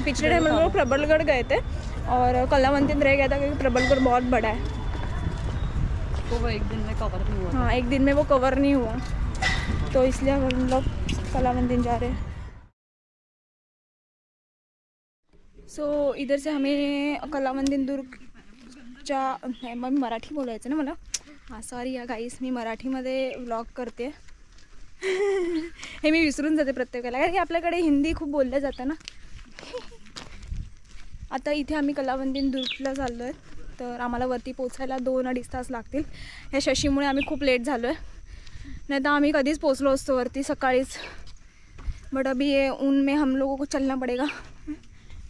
पिछले टाइम हम लोग प्रबलगढ़ गए थे और कलावंतीन रह गया था क्योंकि प्रबलगढ़ बहुत बड़ा है, तो वो एक दिन में कवर नहीं हुआ। हाँ, एक दिन में वो कवर नहीं हुआ, तो इसलिए हम लोग कलावंतीन जा रहे हैं। सो इधर से हमें कलावंतीन दुर्गच्या, मग मराठी बोलायचं ना मला, हां सॉरी या गाईस, मी मराठीमध्ये व्लॉग करते हे मी विसरून जाते प्रत्येकाला, कारण की आपल्याकडे हिंदी खूप बोललं जातं ना आता इथे आम्ही कलावंतीन दुर्गला चाललो आहे, तर आम्हाला वरती पोचायला 2-2.5 तास लागतील। ह्या शशीमुळे आम्ही खूप लेट झालो आहे, नहीं तो आम्ही कधीच पोचलो असतो वरती सकाळीच, बट अभी ये ऊन में हम लोगों को चलना पड़ेगा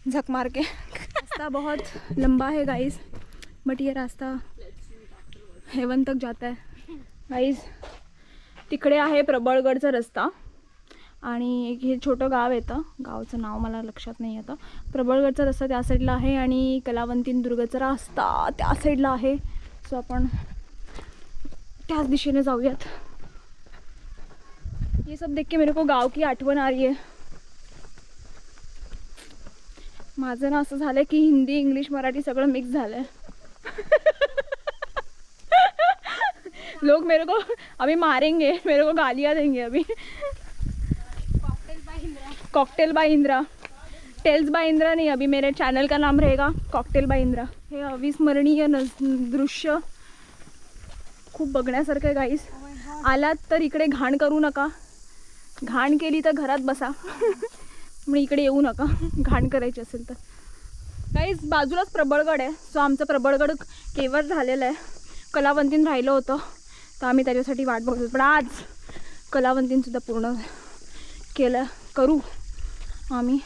झक मार के रास्ता बहुत लंबा है गाइस, बट ये रास्ता हेवन तक जाता है गाइस। तिकडे आहे प्रबळगडचा रस्ता आणि एक हे छोटं गाव येतं, गावचं नाव मला लक्षात नाही येतं, प्रबळगडचा रस्ता त्या साईडला आहे आणि कलावंतीन दुर्गचा रस्ता त्या साईडला आहे। सो आपण त्याच दिशेने जाऊयात। ये सब देख के मेरे को गाव की आठवण आ रही है। माझं ना असं झालंय की हिंदी इंग्लिश मराठी सगळं मिक्स झालंय लोग मेरे को अभी मारेंगे, मेरे को गालियाँ देंगे अभी। Cocktail by Indra, tails by Indra नहीं, अभी मेरे चैनल का नाम रहेगा कॉकटेल बाय इंद्रा। हे अविस्मरणीय दृश्य खूप बघण्यासारखं आहे गाईस, आलात तर इकडे घाण करू नका, घाण केली तर घरात बसा मग इकडे येऊ नका घाण करायची असेल तर। गाईस बाजूलाच प्रबळगड आहे, सो आमचं प्रबळगड केवर झालेलं आहे, कलावंतीन राहिलं होतं तर आम्ही त्याच्यासाठी वाट बघत होतो, पण आज कलावंतीनसुद्धा पूर्ण केलं करू आम्ही।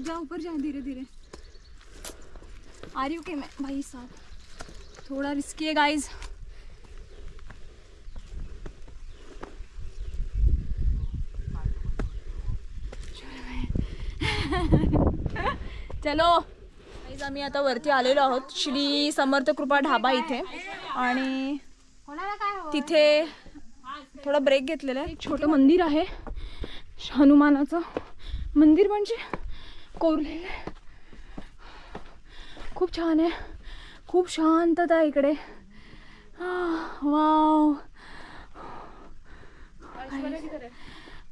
जा ऊपर जा धीरे धीरे, आ रही हूँ कि मैं भाई साहब, थोड़ा रिस्की है गाइज। चलो गाइज, आम्ही आता वरती आलेलो आहोत श्री समर्थ कृपा ढाबा इथे, आणि तिथे थोडा ब्रेक घेतलेला आहे। एक छोटं मंदिर आहे हनुमानाचं मंदिर, म्हणजे कोरलेलं आहे, खूप छान आहे, खूप शांतता आहे इकडे। वाव,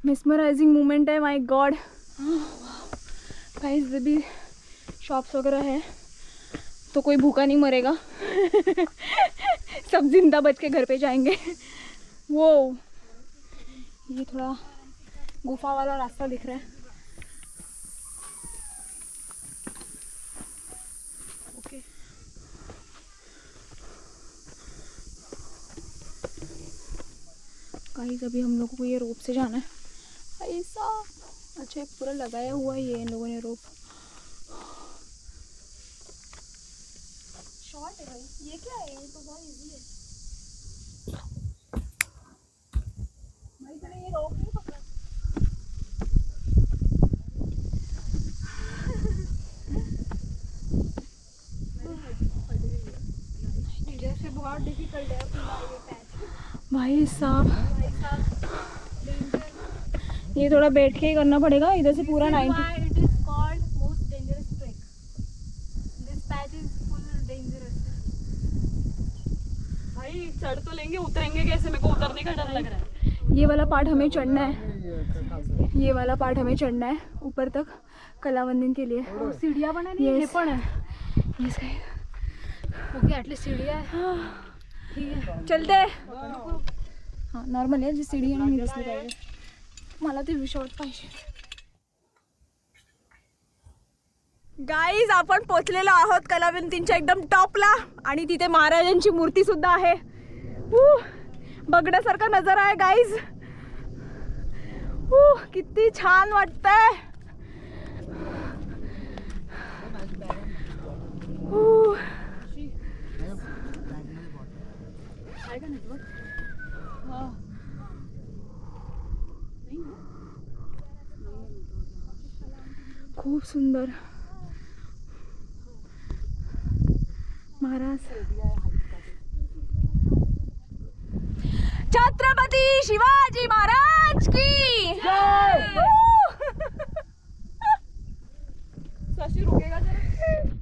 मेस्मराइजिंग मोमेंट है, माय गॉड। गाइस भी शॉप्स वगैरह है तो कोई भूखा नहीं मरेगा सब जिंदा बच के घर पे जाएंगे। वो ये थोड़ा गुफा वाला रास्ता दिख रहा है, ओके। गाइस अभी हम लोगों को ये रोप से जाना है, ऐसा अच्छा पूरा लगाया हुआ है ये इन लोगों ने रोप, शॉर्ट है भाई, ये क्या है, ये तो बहुत इजी है भाई, तूने ये रोप नहीं पकड़ा जैसे बहुत डिफिकल्ट है भाई साहब, ये थोड़ा बैठ के ही करना पड़ेगा, इधर से पूरा 90। It is called most dangerous trek. This patch is full dangerous. भाई चढ़ तो लेंगे, उतरेंगे कैसे, मेरे को उतरने का डर लग रहा है। ये वाला पार्ट हमें चढ़ना है, ये वाला पार्ट हमें चढ़ना है ऊपर तक कलावंतीन के लिए। सीढ़ियाँ बनानी है, पण है ये सही, ओके एटलीस्ट सीढ़ियाँ है, ठीक है चलते हैं। हाँ नॉर्मल आहे, जी सीढ़ी आहे ना मी दिसली पाहिजे, मला ते शॉर्ट पाहिजे। गाईज आपण पोचलेलो आहोत कलावंतींच्या एकदम टॉपला, आणि तिथे महाराजांची मूर्ती सुद्धा आहे, बघण्यासारखा नजारा आहे गाईज, किती छान वाटतंय। खूप सुंदर महाराज, छत्रपती शिवाजी महाराज की जय। शशि रुकेगा जरा.